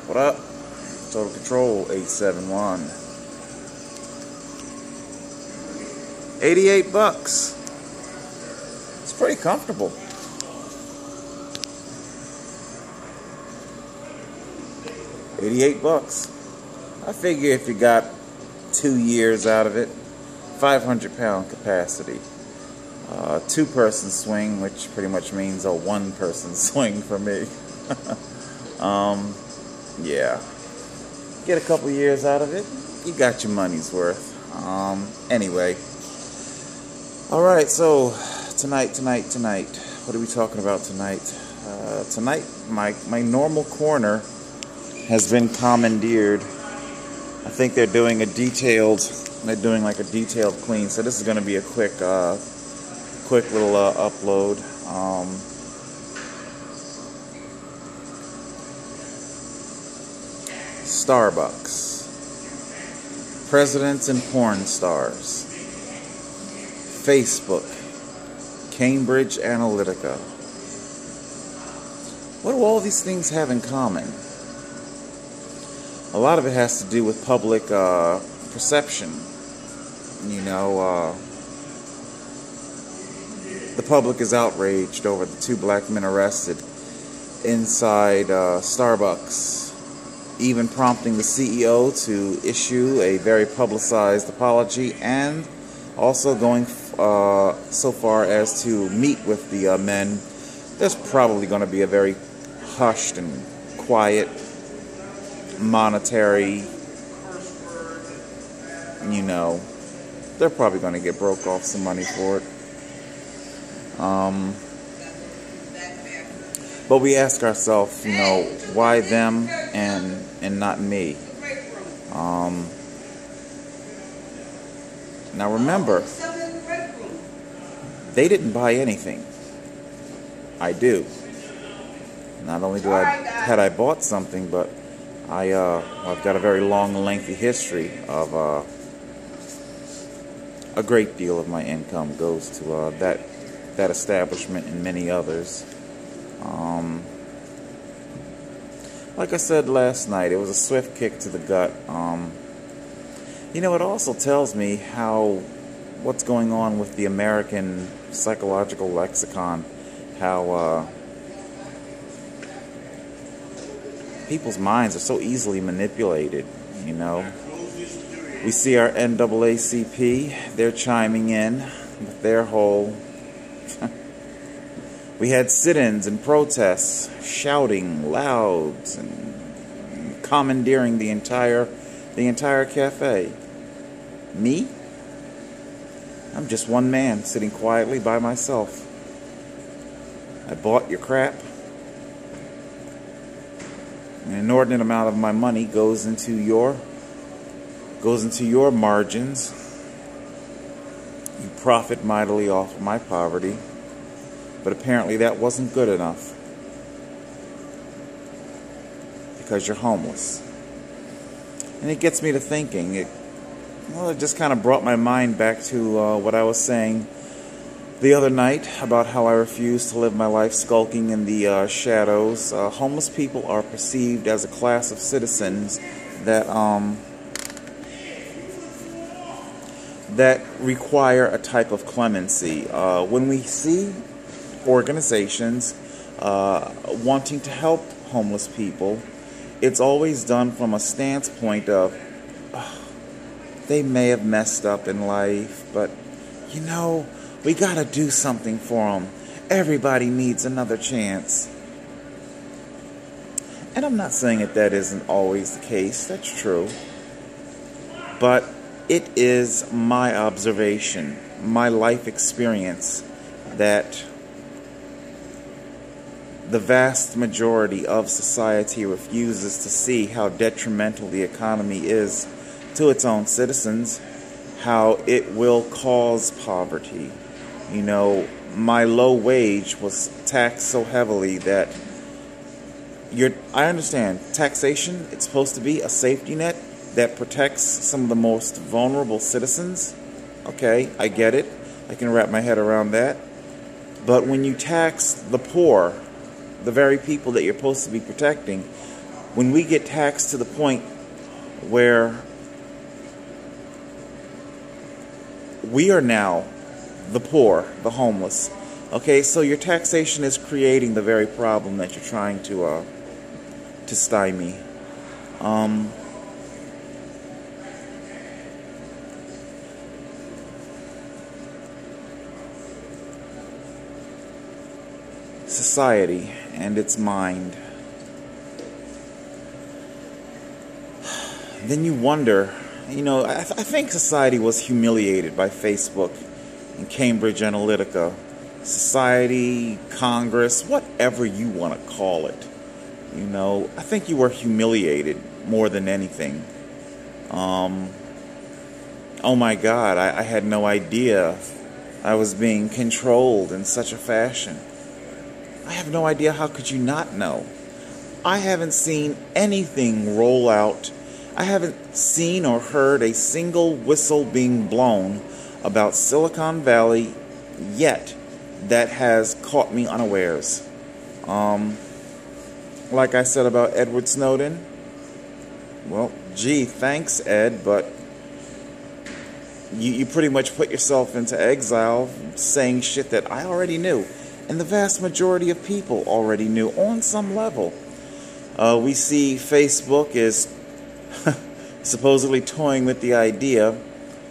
What up? Total Control 871. $88. It's pretty comfortable. $88. I figure if you got 2 years out of it, 500-pound capacity. Two-person swing, which pretty much means a one-person swing for me. Yeah. Get a couple years out of it, you got your money's worth. Anyway. Alright, so tonight. What are we talking about tonight? Tonight, my normal corner has been commandeered. I think they're doing like a detailed clean, so this is going to be a quick little upload. Starbucks, presidents and porn stars, Facebook, Cambridge Analytica. What do all these things have in common? A lot of it has to do with public perception. You know, the public is outraged over the 2 black men arrested inside Starbucks, even prompting the CEO to issue a very publicized apology, and also going so far as to meet with the men. There's probably going to be a very hushed and quiet monetary, you know, they're probably going to get broke off some money for it. But we ask ourselves, you know, why them and not me? Now remember, they didn't buy anything. I do. Not only had I bought something, but I've got a very long and lengthy history of a great deal of my income goes to that establishment and many others. Like I said last night, it was a swift kick to the gut. You know, it also tells me what's going on with the American psychological lexicon, how people's minds are so easily manipulated. You know, we see our NAACP, they're chiming in with their whole we had sit-ins and protests, shouting loud and commandeering the entire cafe. Me? I'm just one man sitting quietly by myself. I bought your crap. An inordinate amount of my money goes into your margins. You profit mightily off of my poverty. But apparently that wasn't good enough, because you're homeless. And it gets me to thinking. It just kind of brought my mind back to what I was saying the other night about how I refuse to live my life skulking in the shadows. Homeless people are perceived as a class of citizens that require a type of clemency. When we see organizations wanting to help homeless people, it's always done from a standpoint of, they may have messed up in life, but you know, we gotta do something for them. Everybody needs another chance. And I'm not saying that isn't always the case. That's true. But it is my observation, my life experience, that the vast majority of society refuses to see how detrimental the economy is to its own citizens, how it will cause poverty. You know, my low wage was taxed so heavily that I understand taxation, it's supposed to be a safety net that protects some of the most vulnerable citizens. Okay, I get it. I can wrap my head around that. But when you tax the poor, the very people that you're supposed to be protecting, when we get taxed to the point where we are now the poor, the homeless. Okay, so your taxation is creating the very problem that you're trying to stymie. Society and its mind. Then you wonder, you know, I think society was humiliated by Facebook and Cambridge Analytica. Society, Congress, whatever you want to call it. You know, I think you were humiliated more than anything. Oh my God, I had no idea I was being controlled in such a fashion. I have no idea. How could you not know? I haven't seen anything roll out. I haven't seen or heard a single whistle being blown about Silicon Valley yet that has caught me unawares. Like I said about Edward Snowden, well, gee, thanks, Ed, but you pretty much put yourself into exile saying shit that I already knew. And the vast majority of people already knew on some level. We see Facebook is supposedly toying with the idea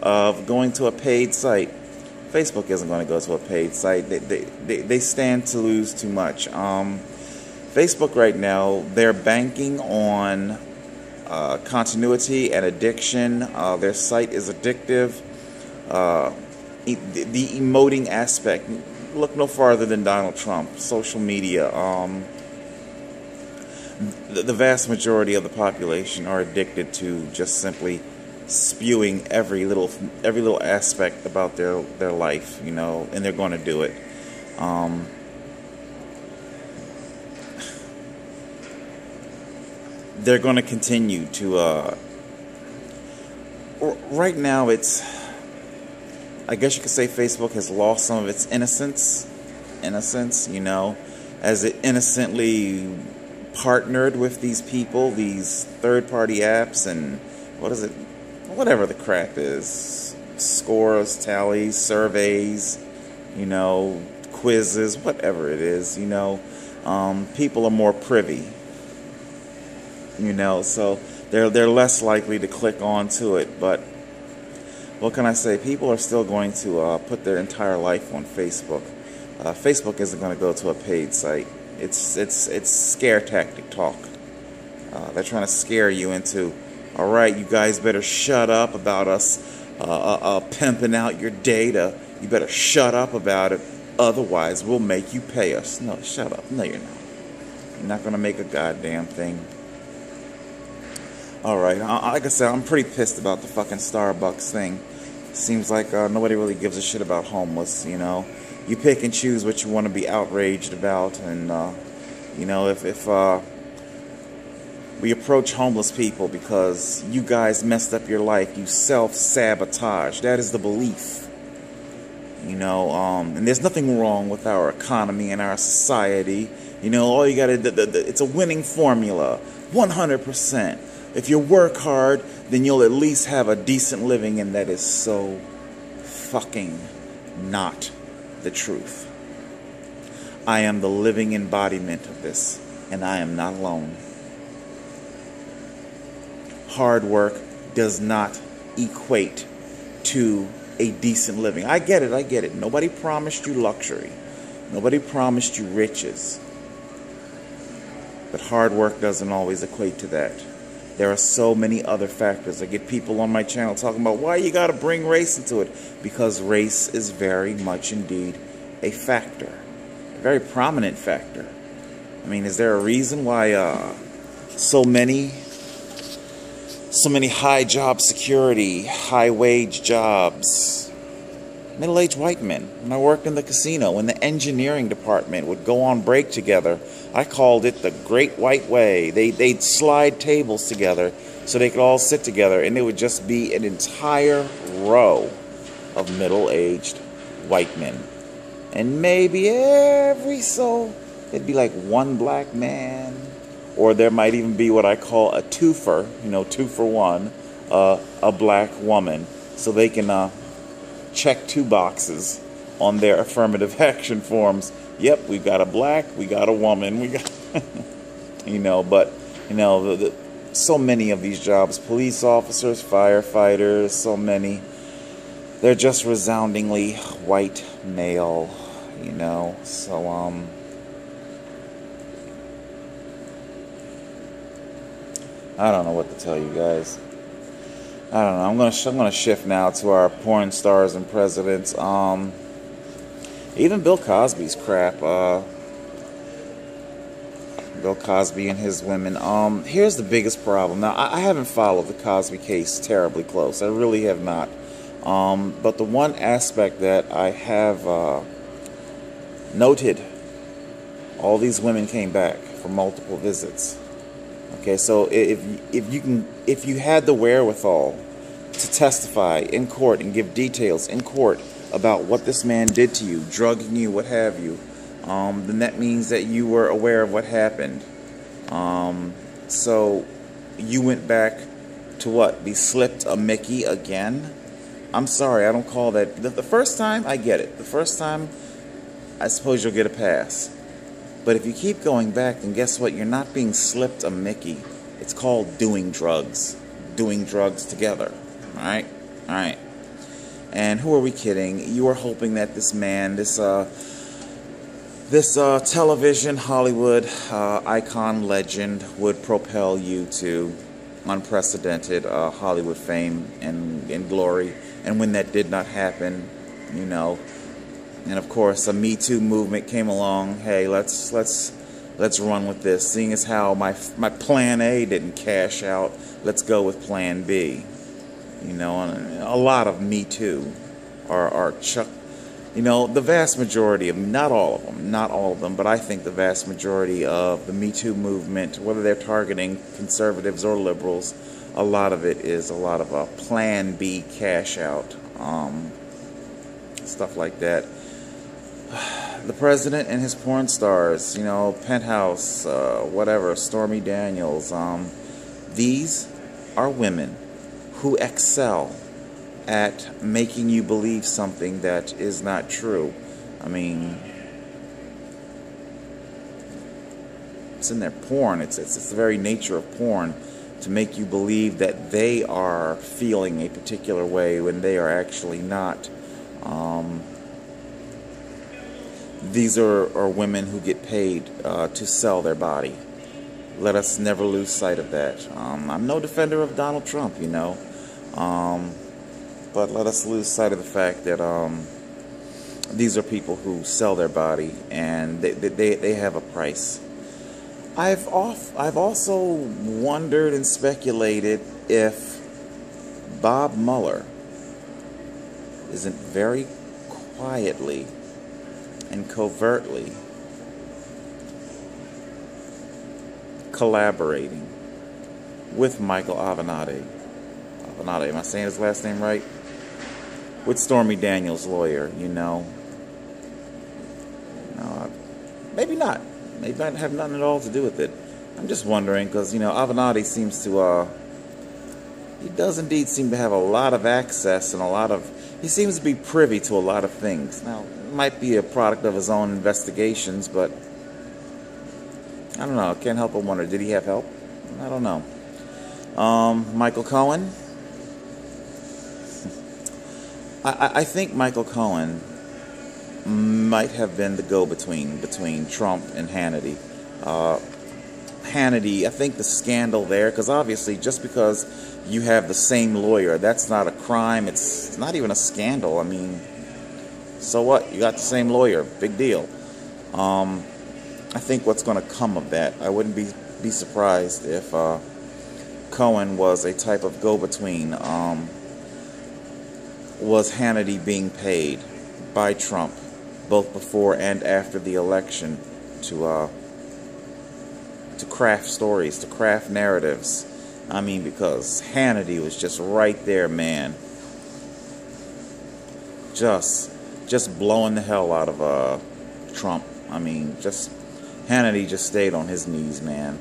of going to a paid site. Facebook isn't going to go to a paid site. They stand to lose too much. Facebook right now, they're banking on continuity and addiction. Their site is addictive. The emoting aspect. Look no farther than Donald Trump. Social media. The vast majority of the population are addicted to just simply spewing every little aspect about their life, you know, and they're going to do it. They're going to continue to. Right now, I guess you could say Facebook has lost some of its innocence, you know, as it innocently partnered with these people, these third-party apps, and whatever the crap is, scores, tallies, surveys, you know, quizzes, whatever it is, you know, people are more privy, you know, so they're less likely to click onto it. But what can I say? People are still going to put their entire life on Facebook. Facebook isn't going to go to a paid site. It's scare tactic talk. They're trying to scare you into, all right, you guys better shut up about us pimping out your data. You better shut up about it. Otherwise, we'll make you pay us. No, shut up. No, you're not. You're not going to make a goddamn thing. All right, like I said, I'm pretty pissed about the fucking Starbucks thing. Seems like nobody really gives a shit about homeless, you know. You pick and choose what you want to be outraged about, and you know, if we approach homeless people because you guys messed up your life, you self-sabotage. That is the belief, you know. And there's nothing wrong with our economy and our society. You know, all you gotta it's a winning formula, 100%. If you work hard, then you'll at least have a decent living, and that is so fucking not the truth. I am the living embodiment of this, and I am not alone. Hard work does not equate to a decent living. I get it. Nobody promised you luxury. Nobody promised you riches. But hard work doesn't always equate to that. There are so many other factors. I get people on my channel talking about why you got to bring race into it. Because race is very much indeed a factor. A very prominent factor. I mean, is there a reason why so many high job security, high wage jobs, middle-aged white men? When I worked in the casino, when the engineering department would go on break together, I called it the Great White Way. They'd slide tables together so they could all sit together, and it would just be an entire row of middle-aged white men. And maybe every so, it'd be like one black man or there might even be what I call a twofer, two for one, a black woman, so they can check two boxes on their affirmative action forms. Yep, we got a black, we got a woman, we got, but, so many of these jobs, police officers, firefighters, so many, they're just resoundingly white male, so, I don't know what to tell you guys. I don't know. I'm gonna shift now to our porn stars and presidents. Even Bill Cosby's crap. Bill Cosby and his women. Here's the biggest problem. Now, I haven't followed the Cosby case terribly close. I really have not. But the one aspect that I have noted, all these women came back for multiple visits. Okay, so if you had the wherewithal to testify in court and give details in court about what this man did to you, drugging you, what have you, then that means that you were aware of what happened. So you went back to what? Be slipped a Mickey again? I'm sorry, I don't call that. The first time, I get it. The first time, I suppose you'll get a pass. But if you keep going back, then guess what? You're not being slipped a Mickey. It's called doing drugs. Doing drugs together. Alright? Alright. And who are we kidding? You are hoping that this man, this television Hollywood icon legend would propel you to unprecedented Hollywood fame and glory. And when that did not happen, and of course, a Me Too movement came along. Hey, let's run with this. Seeing as how my plan A didn't cash out, let's go with plan B. And a lot of Me Too are chuck. The vast majority of, not all of them, but I think the vast majority of the Me Too movement, whether they're targeting conservatives or liberals, a lot of it is a lot of a plan B cash out, stuff like that. The president and his porn stars, Penthouse, whatever, Stormy Daniels, these are women who excel at making you believe something that is not true. I mean, it's in their porn. It's the very nature of porn to make you believe that they are feeling a particular way when they are actually not. These are women who get paid to sell their body. Let us never lose sight of that. I'm no defender of Donald Trump, but let us lose sight of the fact that these are people who sell their body and they have a price. I've also wondered and speculated if Bob Mueller isn't very quietly and covertly collaborating with Michael Avenatti. Avenatti, am I saying his last name right? With Stormy Daniels' lawyer, maybe not. Maybe not have nothing at all to do with it. I'm just wondering, because, Avenatti seems to, he does indeed seem to have a lot of access and he seems to be privy to a lot of things. Now, it might be a product of his own investigations, but I don't know. I can't help but wonder, did he have help? I don't know. Michael Cohen. I think Michael Cohen might have been the go-between between Trump and Hannity. Hannity, I think the scandal there, because obviously just because you have the same lawyer, that's not a crime. It's not even a scandal. I mean, so what? You got the same lawyer. Big deal. I think what's going to come of that, I wouldn't be surprised if Cohen was a type of go-between. Was Hannity being paid by Trump both before and after the election to craft stories, to craft narratives? I mean, because Hannity was just right there, man. Just blowing the hell out of Trump. I mean, Hannity just stayed on his knees, man.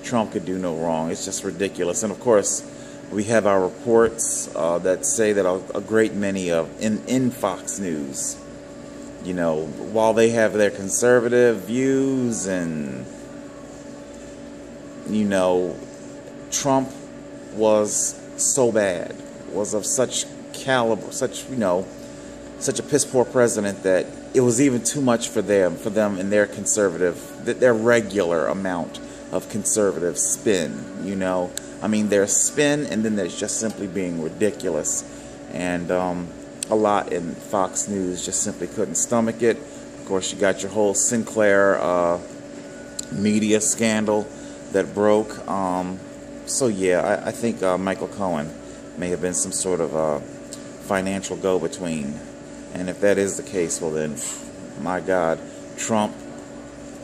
Trump could do no wrong. It's just ridiculous. And of course, we have our reports that say that a great many of in Fox News, you know, while they have their conservative views, and you know, Trump was so bad, was of such caliber, such, you know, such a piss poor president that it was even too much for them in their conservative, their regular amount of conservative spin, you know. I mean, there's spin, and then there's just simply being ridiculous. And a lot in Fox News just simply couldn't stomach it. Of course, you got your whole Sinclair media scandal that broke. So yeah, I think Michael Cohen may have been some sort of financial go-between. And if that is the case, well then, my God, Trump,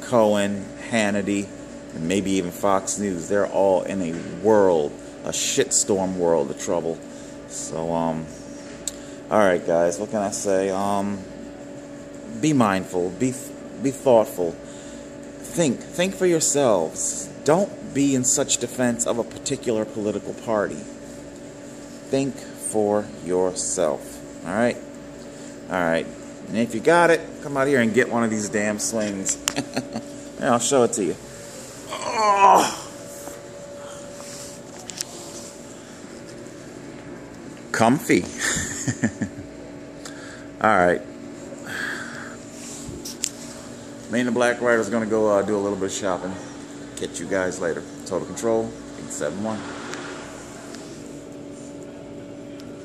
Cohen, Hannity, and maybe even Fox News, they're all in a world, a shitstorm world of trouble. So, alright guys, what can I say? Be mindful, be thoughtful, think for yourselves. Don't be in such defense of a particular political party. Think for yourself, alright? Alright, and if you got it, come out here and get one of these damn swings. Yeah, I'll show it to you. Oh. Comfy. Alright. Me and the Black Rider's gonna go do a little bit of shopping. Catch you guys later. Total Control, 871.